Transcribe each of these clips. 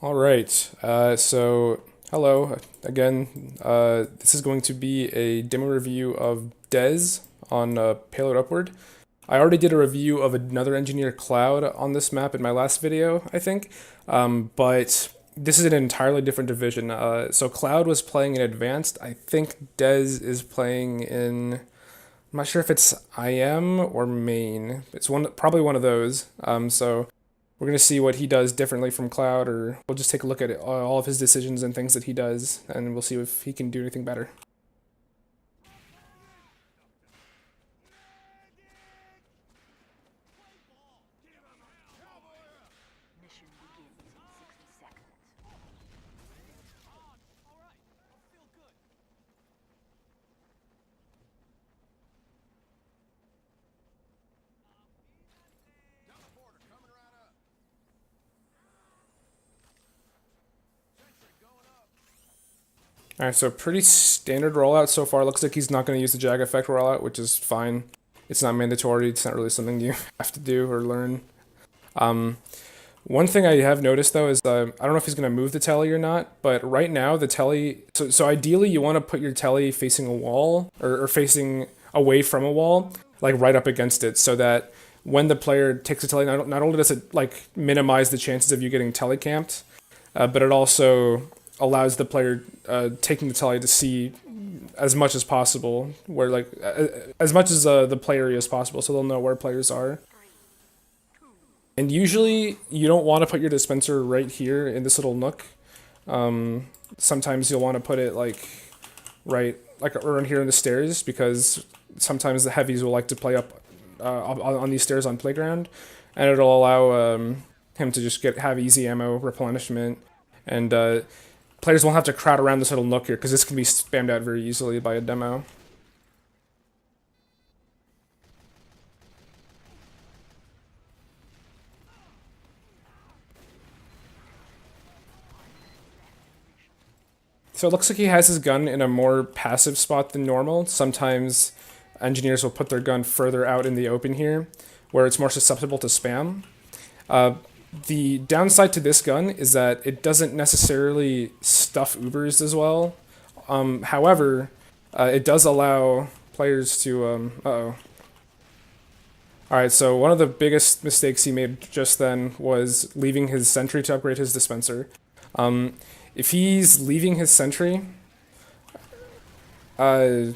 All right. So hello again. This is going to be a demo review of Des on Payload Upward. I already did a review of another engineer Cloud on this map in my last video, I think. But this is an entirely different division. So Cloud was playing in Advanced. I think Des is playing in. I'm not sure if it's IM or Main. It's probably one of those. So we're going to see what he does differently from Cloud, or we'll just take a look at all of his decisions and things that he does, and we'll see if he can do anything better. Alright, so pretty standard rollout so far. Looks like he's not going to use the Jag effect rollout, which is fine. It's not mandatory. It's not really something you have to do or learn. Um, One thing I have noticed though is I don't know if he's going to move the telly or not, but right now the telly. So ideally you want to put your telly facing a wall or facing away from a wall, like right up against it, so that when the player takes a telly, not only does it like minimize the chances of you getting telecamped, but it also allows the player taking the telly to see as much as possible, where like as much as the play area as possible, so they'll know where players are. And usually you don't want to put your dispenser right here in this little nook. Sometimes you'll want to put it right like around here in the stairs, because sometimes the heavies will like to play up on these stairs on playground, and it'll allow him to just have easy ammo replenishment, and players won't have to crowd around this little nook here, because this can be spammed out very easily by a demo. So it looks like he has his gun in a more passive spot than normal. Sometimes engineers will put their gun further out in the open here, where it's more susceptible to spam. Uh, the downside to this gun is that it doesn't necessarily stuff Ubers as well. However, it does allow players to. Uh-oh. Alright, so one of the biggest mistakes he made just then was leaving his sentry to upgrade his dispenser. Um, if he's leaving his sentry, uh,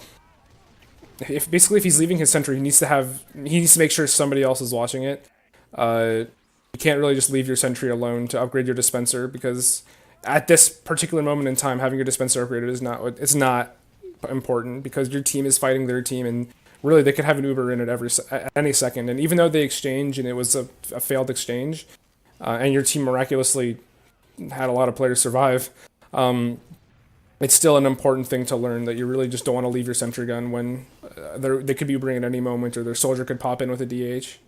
if he's leaving his sentry, he needs to make sure somebody else is watching it. You can't really just leave your sentry alone to upgrade your dispenser, because at this particular moment in time, having your dispenser upgraded is not important, because your team is fighting their team, and really they could have an Uber in at any second. And even though they exchange and it was a failed exchange, and your team miraculously had a lot of players survive, um, it's still an important thing to learn, that you really just don't want to leave your sentry gun when they could be Ubering at any moment, or their soldier could pop in with a DH.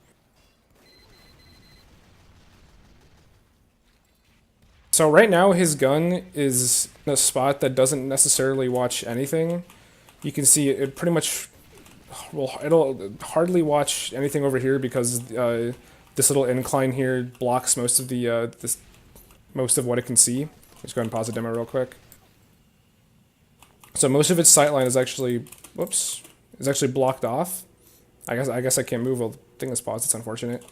So right now his gun is in a spot that doesn't necessarily watch anything. You can see it pretty much, well, it'll hardly watch anything over here, because this little incline here blocks most of what it can see. Let's go ahead and pause the demo real quick. So most of its sightline is actually, whoops, is actually blocked off. I guess I can't move while the thing is paused. It's unfortunate.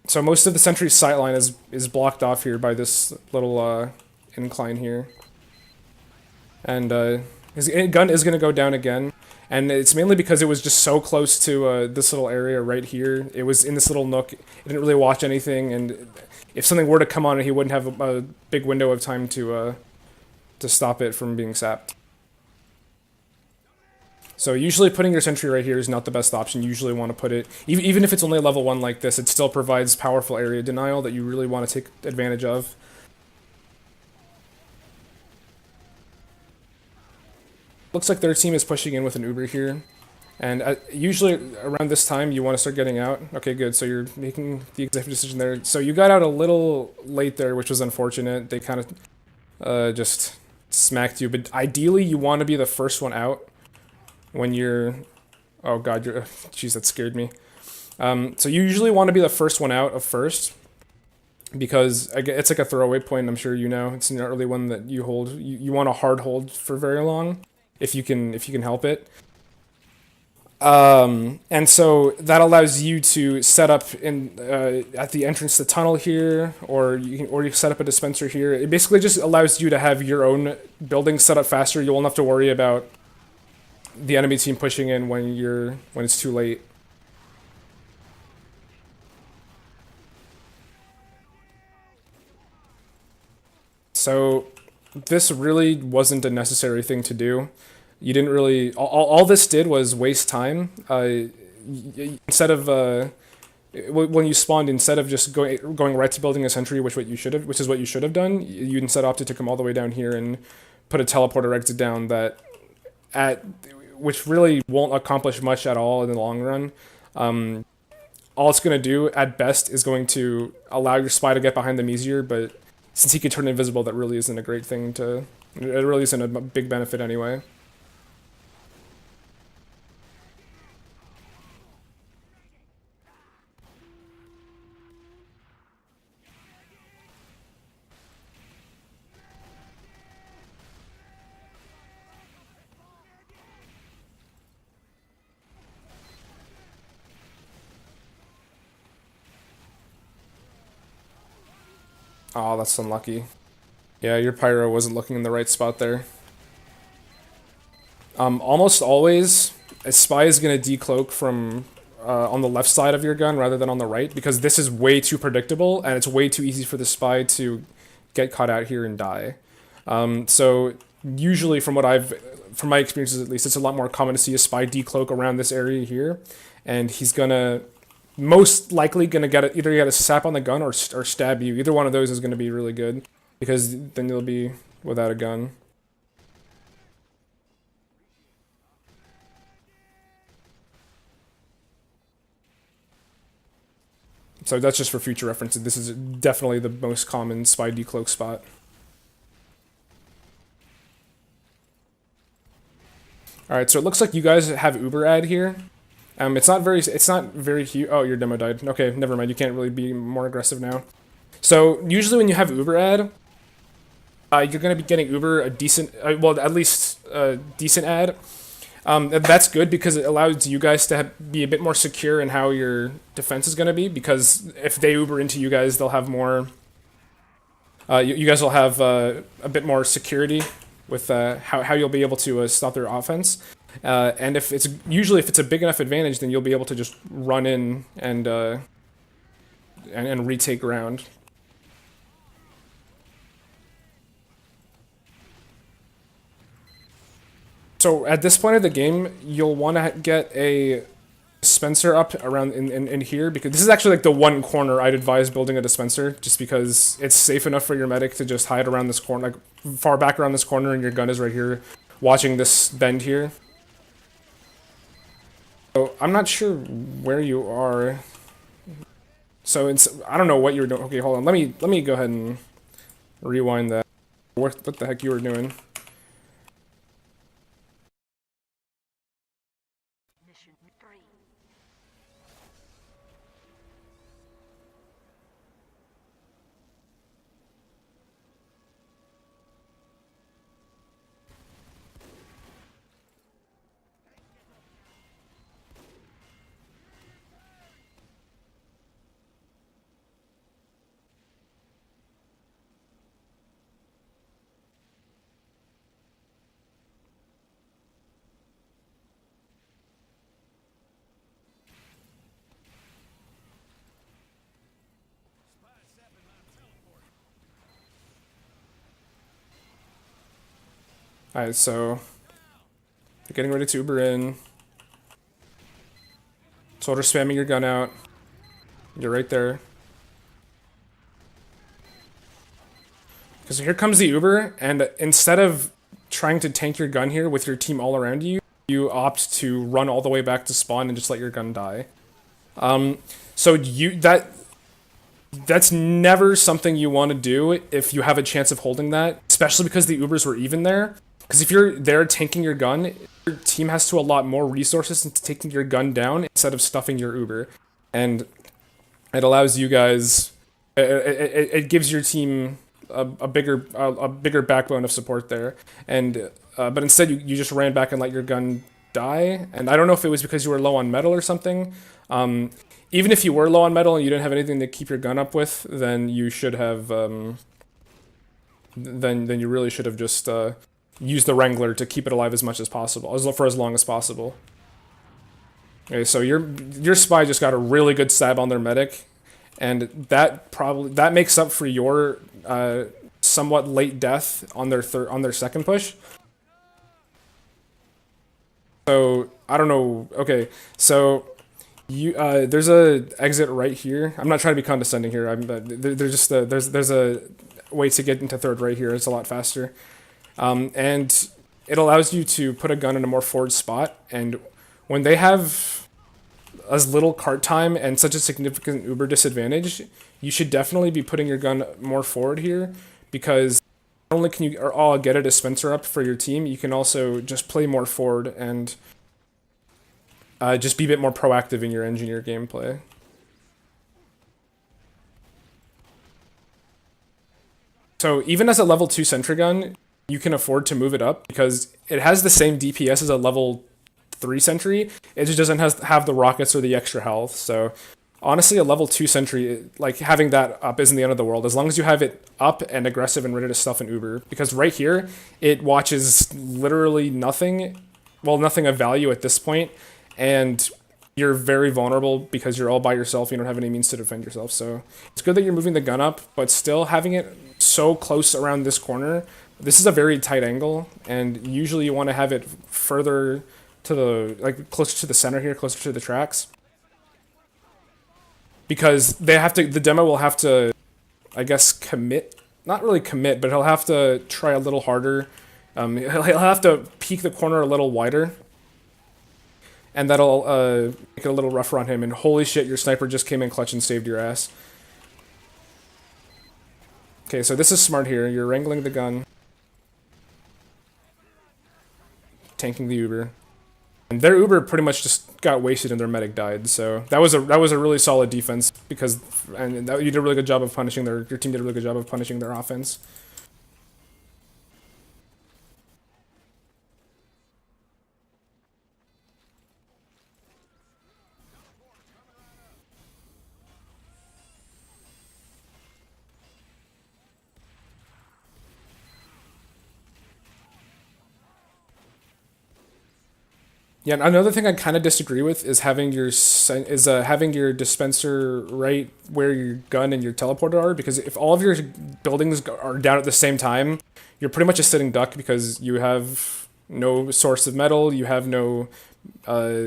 So most of the sentry's sightline is blocked off here by this little incline here, and his gun is going to go down again, and it's mainly because it was just so close to this little area right here. It was in this little nook. It didn't really watch anything, and if something were to come on it, he wouldn't have a big window of time to stop it from being sapped. So usually putting your sentry right here is not the best option. You usually want to put it, even if it's only a level 1 like this, it still provides powerful area denial that you really want to take advantage of. Looks like their team is pushing in with an Uber here. And usually around this time you want to start getting out. Okay, good. So you're making the executive decision there. So you got out a little late there, which was unfortunate. They kind of just smacked you. But ideally you want to be the first one out when you're... Oh god, jeez, that scared me. So you usually want to be the first one out of first because it's like a throwaway point. I'm sure you know it's not really one that you hold. You want to hard hold for very long if you can help it. And so that allows you to set up in at the entrance to the tunnel here, or you set up a dispenser here. It basically just allows you to have your own building set up faster. You won't have to worry about the enemy team pushing in when it's too late. So this really wasn't a necessary thing to do. You didn't really. All this did was waste time. Instead of when you spawned, instead of just going right to building a sentry, which is what you should have done, you instead opted to come all the way down here and put a teleporter exit down at which really won't accomplish much at all in the long run. All it's going to do at best is going to allow your spy to get behind them easier, but since he could turn invisible, that really isn't a great thing to. It really isn't a big benefit anyway. Oh, that's unlucky. Yeah, your pyro wasn't looking in the right spot there. Almost always, a spy is going to decloak from on the left side of your gun rather than on the right because this is way too predictable and it's way too easy for the spy to get caught out here and die. So usually, from my experiences at least, it's a lot more common to see a spy decloak around this area here, and he's gonna most likely gonna either get a sap on the gun or stab you. Either one of those is gonna be really good because then you'll be without a gun. So that's just for future reference. This is definitely the most common spy decloak spot. All right, so it looks like you guys have Uber ad here. It's not very huge. Oh, your demo died. Okay, never mind. You can't really be more aggressive now. So usually when you have Uber ad, you're gonna be getting Uber a decent, well, at least a decent ad. That's good because it allows you guys to be a bit more secure in how your defense is gonna be. Because if they Uber into you guys, they'll have more. You guys will have a bit more security with how you'll be able to stop their offense. And if it's a big enough advantage, then you'll be able to just run in and retake ground. So at this point of the game, you'll want to get a dispenser up around in here because this is actually like the one corner I'd advise building a dispenser just because it's safe enough for your medic to just hide around this corner, like far back around this corner, and your gun is right here, watching this bend here. So I'm not sure where you are. So I don't know what you were doing. Okay, hold on. Let me go ahead and rewind that. What the heck you were doing? Alright, so you're getting ready to Uber in. Soldier spamming your gun out. You're right there. Because here comes the Uber, and instead of trying to tank your gun here with your team all around you, you opt to run all the way back to spawn and just let your gun die. So that's never something you want to do if you have a chance of holding that, especially because the Ubers were even there. Because if you're there tanking your gun, your team has to allot more resources into taking your gun down instead of stuffing your Uber. and it allows you guys. It gives your team a bigger backbone of support there, and but instead you just ran back and let your gun die. And I don't know if it was because you were low on metal or something. Um, Even if you were low on metal and you didn't have anything to keep your gun up with, then you should have then you really should have just used the Wrangler to keep it alive as much as possible, for as long as possible. Okay, so your spy just got a really good stab on their medic, and that makes up for your somewhat late death on their second push. So I don't know. Okay, so you there's a exit right here. I'm not trying to be condescending here. There's just there's a way to get into third right here. It's a lot faster, and it allows you to put a gun in a more forward spot. And when they have as little cart time and such a significant Uber disadvantage, you should definitely be putting your gun more forward here, because not only can you all get a dispenser up for your team, you can also just play more forward and just be a bit more proactive in your engineer gameplay. So even as a level 2 sentry gun, you can afford to move it up because it has the same DPS as a level 3 sentry. It just doesn't have the rockets or the extra health. So honestly, a level 2 sentry, like having that up isn't the end of the world, as long as you have it up and aggressive and ready to stuff an Uber. Because right here, it watches literally nothing, well, nothing of value at this point, and you're very vulnerable because you're all by yourself. You don't have any means to defend yourself. So it's good that you're moving the gun up, but still having it so close around this corner. This is a very tight angle, and usually you want to have it further to the, like, closer to the center here, closer to the tracks, because the demo will have to, I guess, commit, not really commit, but he'll have to try a little harder. He'll have to peek the corner a little wider, and that'll make it a little rougher on him. And holy shit, your sniper just came in clutch and saved your ass. Okay, so this is smart here. You're wrangling the gun, tanking the Uber. And their Uber pretty much just got wasted and their medic died. So that was a really solid defense, because you did a really good job of punishing your team did a really good job of punishing their offense. Yeah, and another thing I kind of disagree with is having your dispenser right where your gun and your teleporter are, because if all of your buildings are down at the same time, you're pretty much a sitting duck, because you have no source of metal, you have no uh,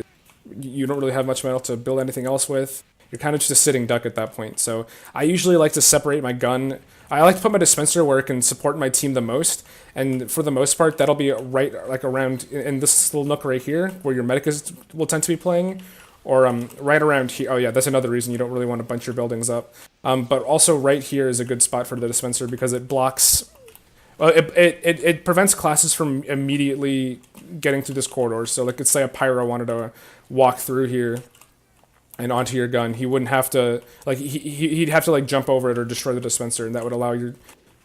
you don't really have much metal to build anything else with. You're kind of just a sitting duck at that point. So I usually like to separate my gun. I like to put my dispenser where it can support my team the most, and for the most part, that'll be right like around in this little nook right here where your medic will tend to be playing, or right around here. Oh yeah, that's another reason you don't really want to bunch your buildings up. But also right here is a good spot for the dispenser, because it blocks. It prevents classes from immediately getting through this corridor. So like, let's say a pyro wanted to walk through here and onto your gun, he wouldn't have to, like, he'd have to like jump over it or destroy the dispenser, and that would allow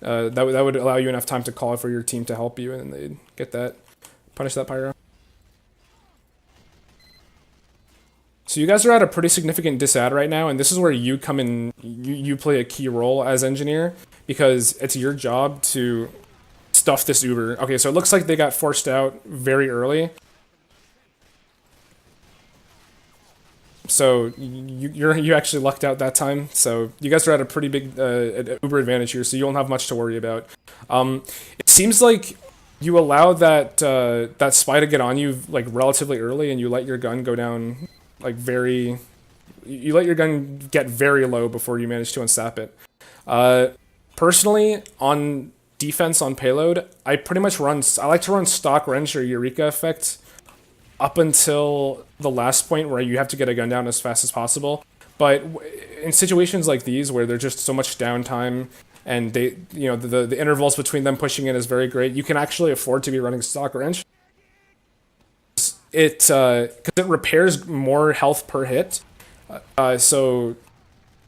that would allow you enough time to call for your team to help you, and they'd get that, punish that pyro. So you guys are at a pretty significant disad right now, and this is where you come in. You play a key role as engineer, because it's your job to stuff this Uber. Okay, so it looks like they got forced out very early. So you actually lucked out that time. So you guys are at a pretty big Uber advantage here. So you don't have much to worry about. It seems like you allow that spy to get on you like relatively early, and you let your gun go down like you let your gun get very low before you manage to unsap it. Personally, on defense on payload, I like to run stock wrench or eureka effect up until the last point where you have to get a gun down as fast as possible. But in situations like these where there's just so much downtime, and the intervals between them pushing in is very great, you can actually afford to be running stock wrench. Because it repairs more health per hit, So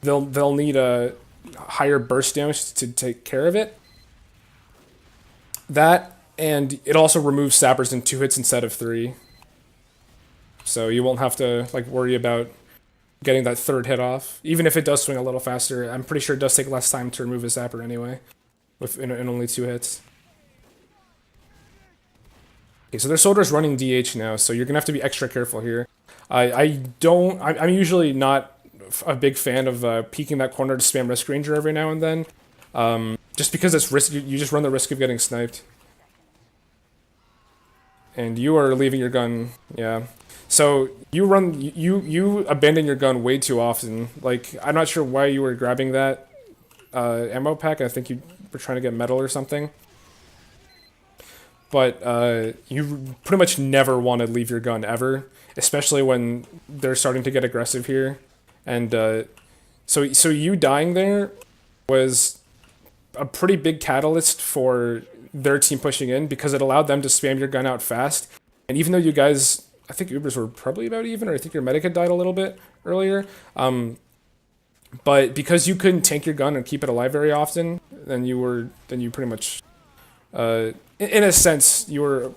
they'll need a higher burst damage to take care of it. That, and it also removes sappers in 2 hits instead of 3. So you won't have to like worry about getting that third hit off. Even if it does swing a little faster, I'm pretty sure it does take less time to remove a sapper anyway, in only 2 hits. Okay, so their soldier's running DH now, so you're gonna have to be extra careful here. I'm usually not a big fan of peeking that corner to spam Risk Ranger every now and then, just because it's risk. You just run the risk of getting sniped. And you are leaving your gun, yeah. So you abandon your gun way too often. Like, I'm not sure why you were grabbing that ammo pack. I think you were trying to get metal or something. But you pretty much never want to leave your gun ever, especially when they're starting to get aggressive here. And so you dying there was a pretty big catalyst for their team pushing in because it allowed them to spam your gun out fast. And even though you guys, I think Ubers were probably about even, or I think your medic had died a little bit earlier. But because you couldn't tank your gun and keep it alive very often, then you pretty much, in a sense, you were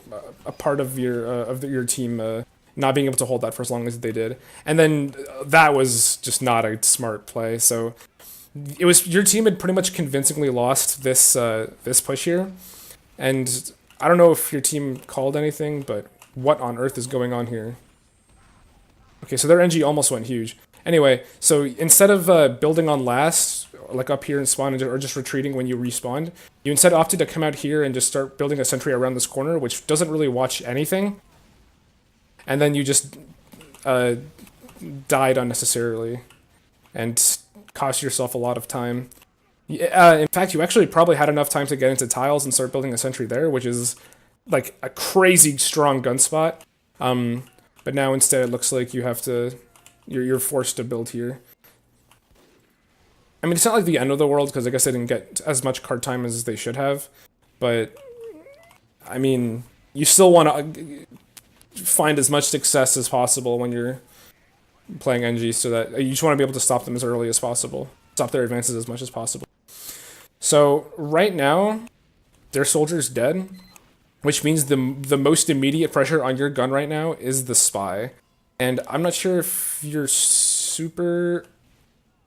a part of your team not being able to hold that for as long as they did. And then that was just not a smart play. So it was your team had pretty much convincingly lost this push here. And I don't know if your team called anything, but what on earth is going on here? Okay, so their NG almost went huge. Anyway, so instead of building on last, like up here and spawn, or just retreating when you respawned, you instead opted to come out here and just start building a sentry around this corner, which doesn't really watch anything. And then you just died unnecessarily and cost yourself a lot of time. In fact, you actually probably had enough time to get into tiles and start building a sentry there, which is like a crazy strong gun spot. But now instead it looks like you have to, you're forced to build here. I mean, it's not like the end of the world because I guess they didn't get as much card time as they should have. But I mean, you still want to find as much success as possible when you're playing NG, so that you just want to be able to stop them as early as possible, stop their advances as much as possible. So right now, their soldier's dead, which means the most immediate pressure on your gun right now is the spy. And I'm not sure if you're super...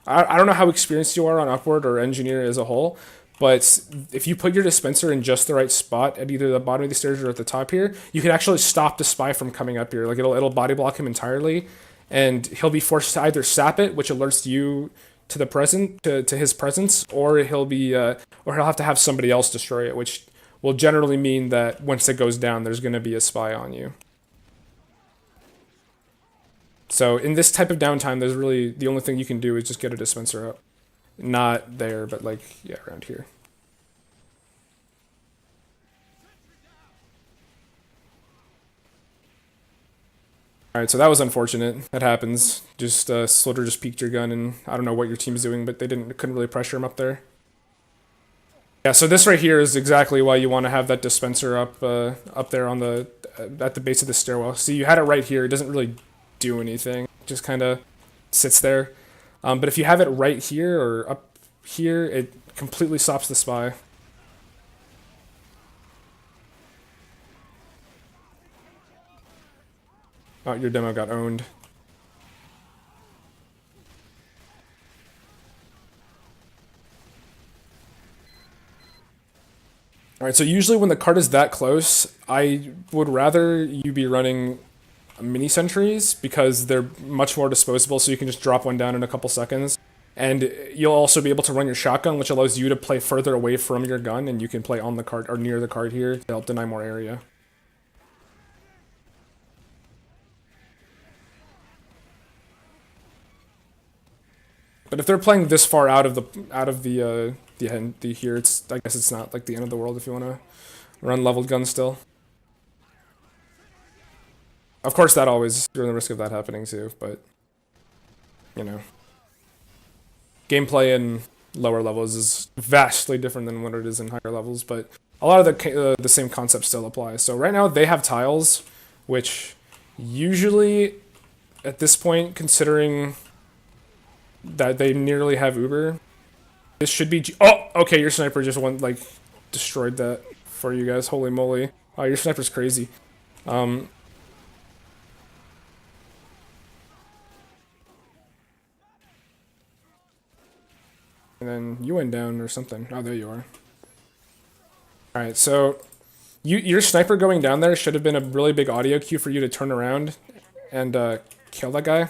I don't know how experienced you are on Upward or Engineer as a whole, but if you put your dispenser in just the right spot at either the bottom of the stairs or at the top here, you can actually stop the spy from coming up here. Like it'll body block him entirely, and he'll be forced to either sap it, which alerts you to the to his presence, or he'll have to have somebody else destroy it, which will generally mean that once it goes down, there's going to be a spy on you. So in this type of downtime, there's really the only thing you can do is just get a dispenser up. Not there, but like, yeah, around here. Alright, so that was unfortunate. That happens. Just, Slaughter just peeked your gun, and I don't know what your team's doing, but couldn't really pressure him up there. Yeah, so this right here is exactly why you want to have that dispenser up there on at the base of the stairwell. See, you had it right here. It doesn't really do anything. It just kind of sits there. But if you have it right here or up here, it completely stops the spy. Oh, your demo got owned. Alright, so usually when the card is that close, I would rather you be running mini sentries because they're much more disposable, so you can just drop one down in a couple seconds. And you'll also be able to run your shotgun, which allows you to play further away from your gun, and you can play on the card or near the card here to help deny more area. But if they're playing this far out of the here, I guess it's not like the end of the world if you want to run leveled guns still. Of course, that always you're in the risk of that happening too, but you know, gameplay in lower levels is vastly different than what it is in higher levels, but a lot of the same concepts still apply. So right now they have tiles, which usually at this point, considering that they nearly have Uber. This should be. Oh, okay. Your sniper just went like destroyed that for you guys. Holy moly! Oh, your sniper's crazy. Um, and then you went down or something. Oh, there you are. All right, so your sniper going down there should have been a really big audio cue for you to turn around and kill that guy,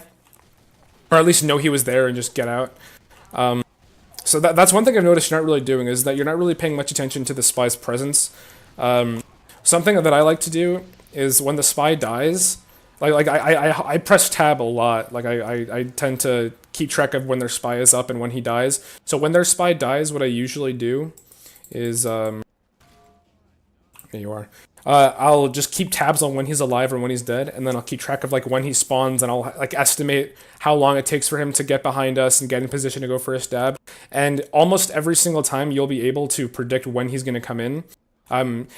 or at least know he was there and just get out. So that's one thing I've noticed you're not really doing is that you're not really paying much attention to the spy's presence. Something that I like to do is when the spy dies, I press tab a lot. Like I tend to keep track of when their spy is up and when he dies. So when their spy dies, what I usually do is here you are. I'll just keep tabs on when he's alive or when he's dead, and then I'll keep track of like when he spawns, and I'll like estimate how long it takes for him to get behind us and get in position to go for a stab. And almost every single time, you'll be able to predict when he's going to come in.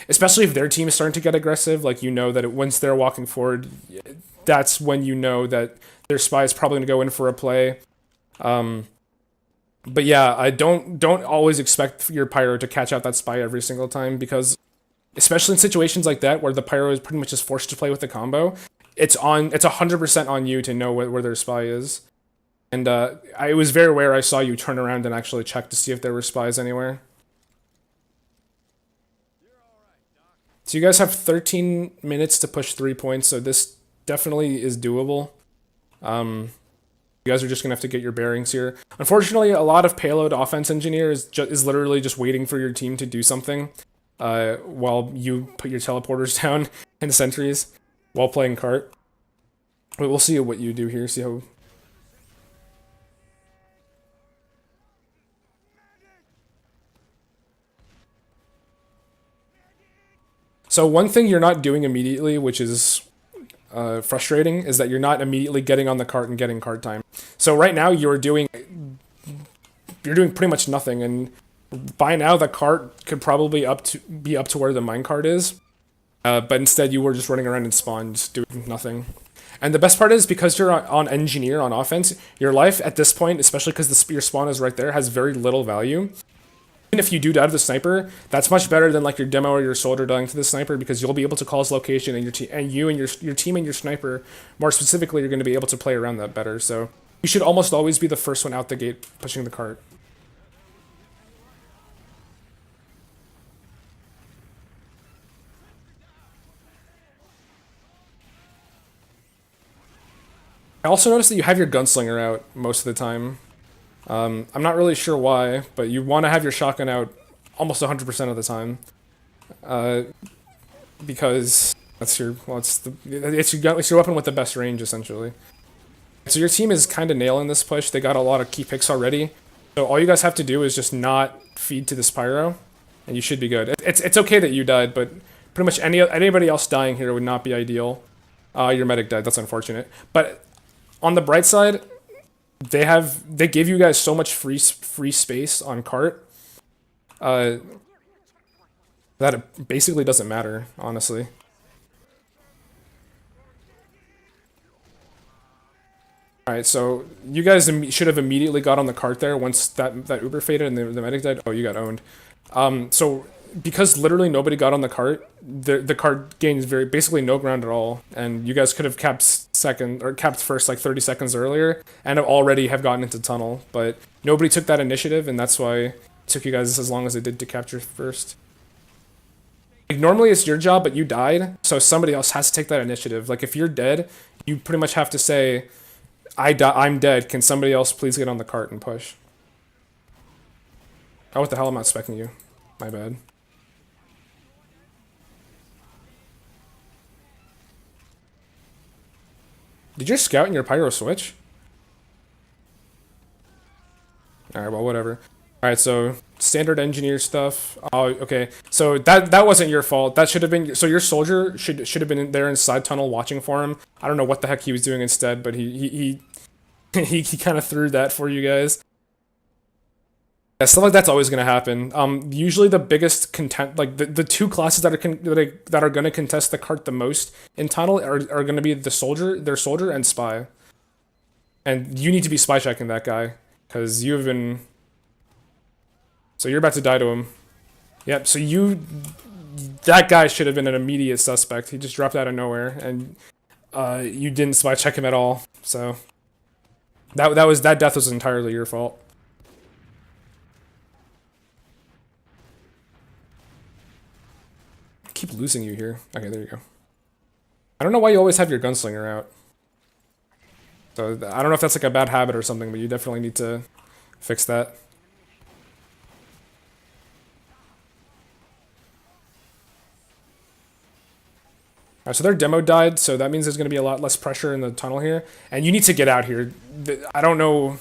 Especially if their team is starting to get aggressive, like you know that once they're walking forward, that's when you know that their spy is probably going to go in for a play. But yeah, I don't always expect your pyro to catch out that spy every single time because especially in situations like that where the pyro is pretty much just forced to play with the combo, it's 100% on you to know where their spy is. And it was very rare I saw you turn around and actually check to see if there were spies anywhere. So you guys have 13 minutes to push 3 points, so this definitely is doable. You guys are just going to have to get your bearings here. Unfortunately, a lot of payload offense engineer is literally just waiting for your team to do something while you put your teleporters down and sentries while playing cart. But we'll see what you do here, see how... So one thing you're not doing immediately, which is frustrating, is that you're not immediately getting on the cart and getting cart time. So right now you're doing pretty much nothing, and by now the cart could probably be up to where the minecart is, but instead you were just running around in spawn, just doing nothing. And the best part is because you're on engineer on offense, your life at this point, especially because your spawn is right there, has very little value. Even if you do die to the sniper, that's much better than like your demo or your soldier dying to the sniper because you'll be able to call his location and your team and your sniper, more specifically, you're going to be able to play around that better. So you should almost always be the first one out the gate pushing the cart. I also noticed that you have your gunslinger out most of the time. I'm not really sure why, but you want to have your shotgun out almost 100% of the time. Because that's your, well, it's your weapon with the best range, essentially. So your team is kind of nailing this push. They got a lot of key picks already. So all you guys have to do is just not feed to this pyro, and you should be good. It's okay that you died, but pretty much anybody else dying here would not be ideal. Your medic died. That's unfortunate. But on the bright side, they give you guys so much free space on cart that it basically doesn't matter, honestly. Alright, so you guys should have immediately got on the cart there once that Uber faded and the medic died. Oh, you got owned. So because literally nobody got on the cart, the cart gains basically no ground at all, and you guys could have capped second or capped first like 30 seconds earlier and already have gotten into tunnel, but nobody took that initiative, and that's why it took you guys as long as it did to capture first. Like, normally it's your job, but you died, so somebody else has to take that initiative. Like if you're dead, you pretty much have to say, I'm dead, can somebody else please get on the cart and push? Oh, what the hell, I'm not specking you. My bad. Did your scout and your pyro switch? Alright, well, whatever. Alright, so standard engineer stuff. Oh, okay. So that wasn't your fault. That should have been... So your soldier should have been there in side tunnel watching for him. I don't know what the heck he was doing instead, but he kind of threw that for you guys. Yeah, stuff like that's always going to happen. Usually the biggest like the two classes that are going to contest the cart the most in tunnel are going to be their soldier and spy. And you need to be spy checking that guy, because you've been... So you're about to die to him. Yep, so you... That guy should have been an immediate suspect. He just dropped out of nowhere, and you didn't spy check him at all. So that death was entirely your fault. I keep losing you here. Okay, there you go. I don't know why you always have your gunslinger out. So I don't know if that's like a bad habit or something, but you definitely need to fix that. Alright, so their demo died, so that means there's going to be a lot less pressure in the tunnel here. And you need to get out here. I don't know...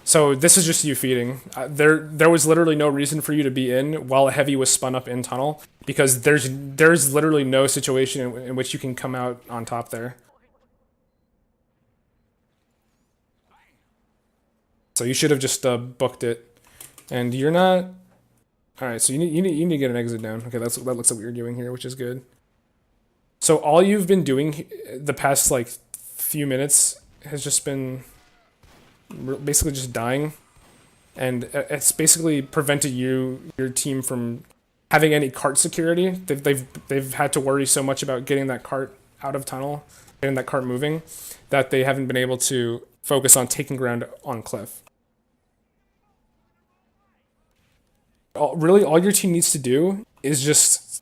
So this is just you feeding. There was literally no reason for you to be in while a heavy was spun up in tunnel, because there's literally no situation in which you can come out on top there. So you should have just booked it. And you're not... Alright, so you need to get an exit down. Okay, that looks like what you're doing here, which is good. So all you've been doing the past, like, few minutes has just been basically just dying. And it's basically prevented your team from having any cart security. They've had to worry so much about getting that cart out of tunnel, getting that cart moving, that they haven't been able to focus on taking ground on cliff. Really, all your team needs to do is just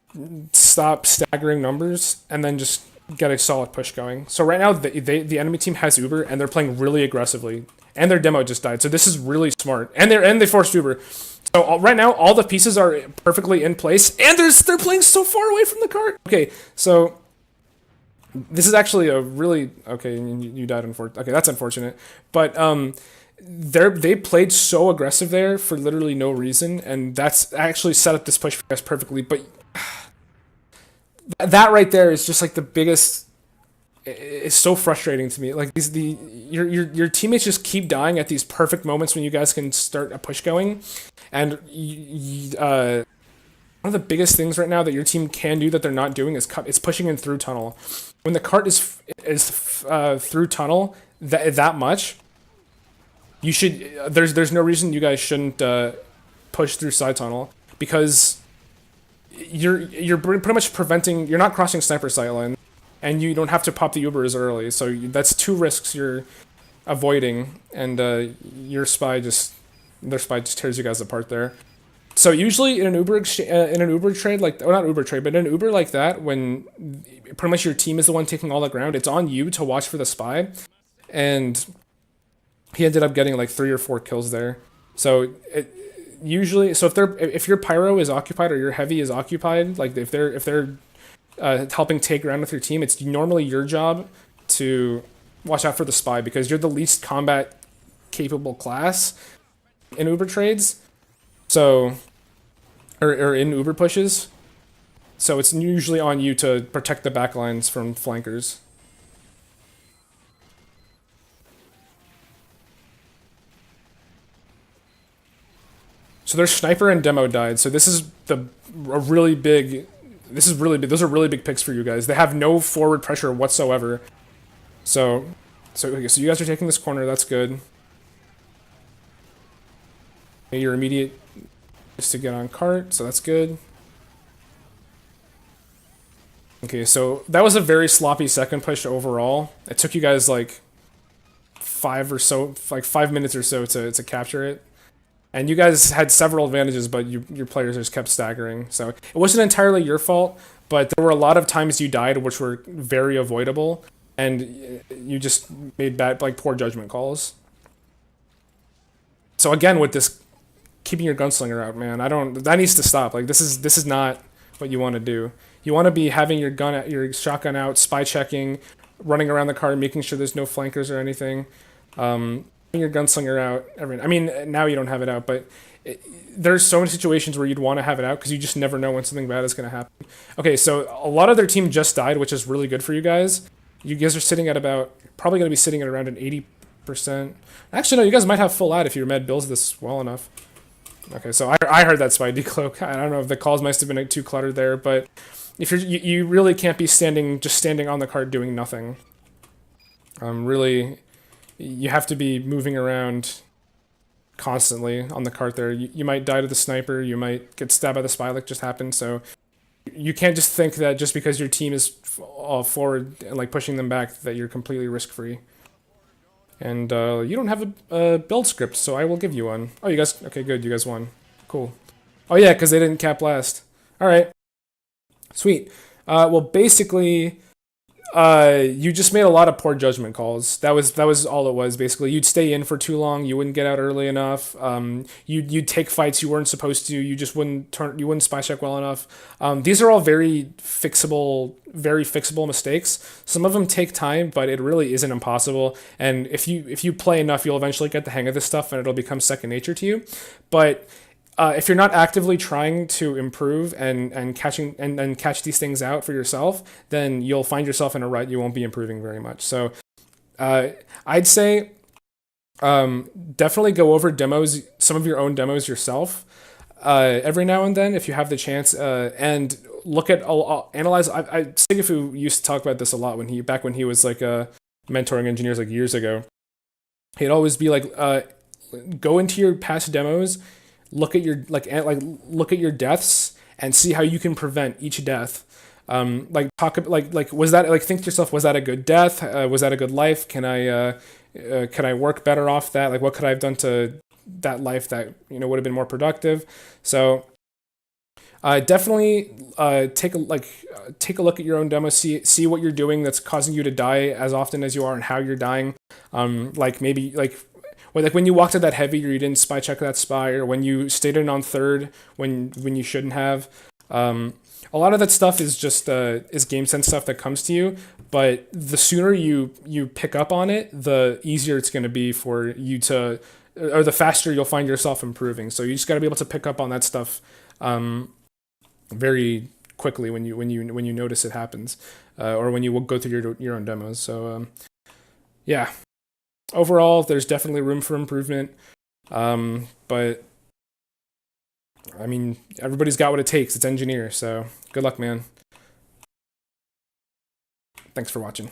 stop staggering numbers and then just get a solid push going. So right now, the enemy team has Uber, and they're playing really aggressively. And their demo just died, so this is really smart. And they forced Uber. So right now, all the pieces are perfectly in place, and they're playing so far away from the cart. Okay, so this is actually a really... Okay, you died, unfortunately. Okay, that's unfortunate. But they played so aggressive there for literally no reason, and that's actually set up this push for us perfectly. But that right there is just like the biggest... It's so frustrating to me. Like your teammates just keep dying at these perfect moments when you guys can start a push going, and one of the biggest things right now that your team can do that they're not doing is pushing in through tunnel. When the cart is through tunnel that much, you should... There's no reason you guys shouldn't push through side tunnel, because you're pretty much preventing... You're not crossing sniper sight line, and you don't have to pop the Ubers early. So that's two risks you're avoiding, and their spy just tears you guys apart there. So usually in an Uber trade, like, or not Uber trade, but in an Uber like that, when pretty much your team is the one taking all the ground, it's on you to watch for the spy, and he ended up getting like 3 or 4 kills there. So usually, so if your pyro is occupied or your heavy is occupied, like if they're helping take ground with your team, it's normally your job to watch out for the spy, because you're the least combat capable class in Uber trades. So, or in Uber pushes. So it's usually on you to protect the backlines from flankers. So their sniper and demo died. So this is really big. Those are really big picks for you guys. They have no forward pressure whatsoever. So you guys are taking this corner. That's good. Okay, your immediate is to get on cart, so that's good. Okay, so that was a very sloppy second push overall. It took you guys like 5 minutes or so to capture it. And you guys had several advantages, but your players just kept staggering. So it wasn't entirely your fault, but there were a lot of times you died which were very avoidable, and you just made poor judgment calls. So again, with this keeping your gunslinger out, man, that needs to stop. Like, this is not what you want to do. You want to be having your shotgun out, spy checking, running around the car, making sure there's no flankers or anything. Your gunslinger out. I mean, now you don't have it out, but there's so many situations where you'd want to have it out, because you just never know when something bad is going to happen. Okay, so a lot of their team just died, which is really good for you guys. You guys are sitting at probably going to be sitting at around an 80%. Actually, no, you guys might have full ad if your med builds this well enough. Okay, so I heard that spy decloak. I don't know if the calls must have been too cluttered there, but if you really can't be standing on the cart doing nothing. Really, you have to be moving around constantly on the cart there. You might die to the sniper, you might get stabbed by the spy like just happened. So you can't just think that just because your team is forward and like pushing them back that you're completely risk free. And you don't have a build script, so I will give you one. Oh, you guys, okay, good, you guys won. Cool. Oh yeah, because they didn't cap last. All right, sweet. Well, basically, you just made a lot of poor judgment calls. That was all it was. Basically, you'd stay in for too long. You wouldn't get out early enough. You'd take fights you weren't supposed to. You just wouldn't turn. You wouldn't spy check well enough. These are all very fixable mistakes. Some of them take time, but it really isn't impossible. And if you play enough, you'll eventually get the hang of this stuff, and it'll become second nature to you. But if you're not actively trying to improve and catch these things out for yourself, then you'll find yourself in a rut. You won't be improving very much. So uh, I'd say definitely go over demos, some of your own demos yourself every now and then if you have the chance, and look at analyze. Sigafu used to talk about this a lot when he was like mentoring engineers like years ago. He'd always be like, go into your past demos, look at your look at your deaths and see how you can prevent each death. Like talk like was that like think to yourself, was that a good death? Was that a good life? Can I work better off that? Like what could I have done to that life that would have been more productive? So definitely take a look at your own demo, see what you're doing that's causing you to die as often as you are and how you're dying. Like maybe like when you walked to that heavy or you didn't spy check that spy, or when you stayed in on third when you shouldn't have. A lot of that stuff is just is game sense stuff that comes to you, but the sooner you pick up on it, the easier it's going to be for you to, or the faster you'll find yourself improving. So you just got to be able to pick up on that stuff very quickly when you notice it happens, or when you go through your own demos. So yeah, overall, there's definitely room for improvement. But I mean, everybody's got what it takes. It's engineer, so good luck, man. Thanks for watching.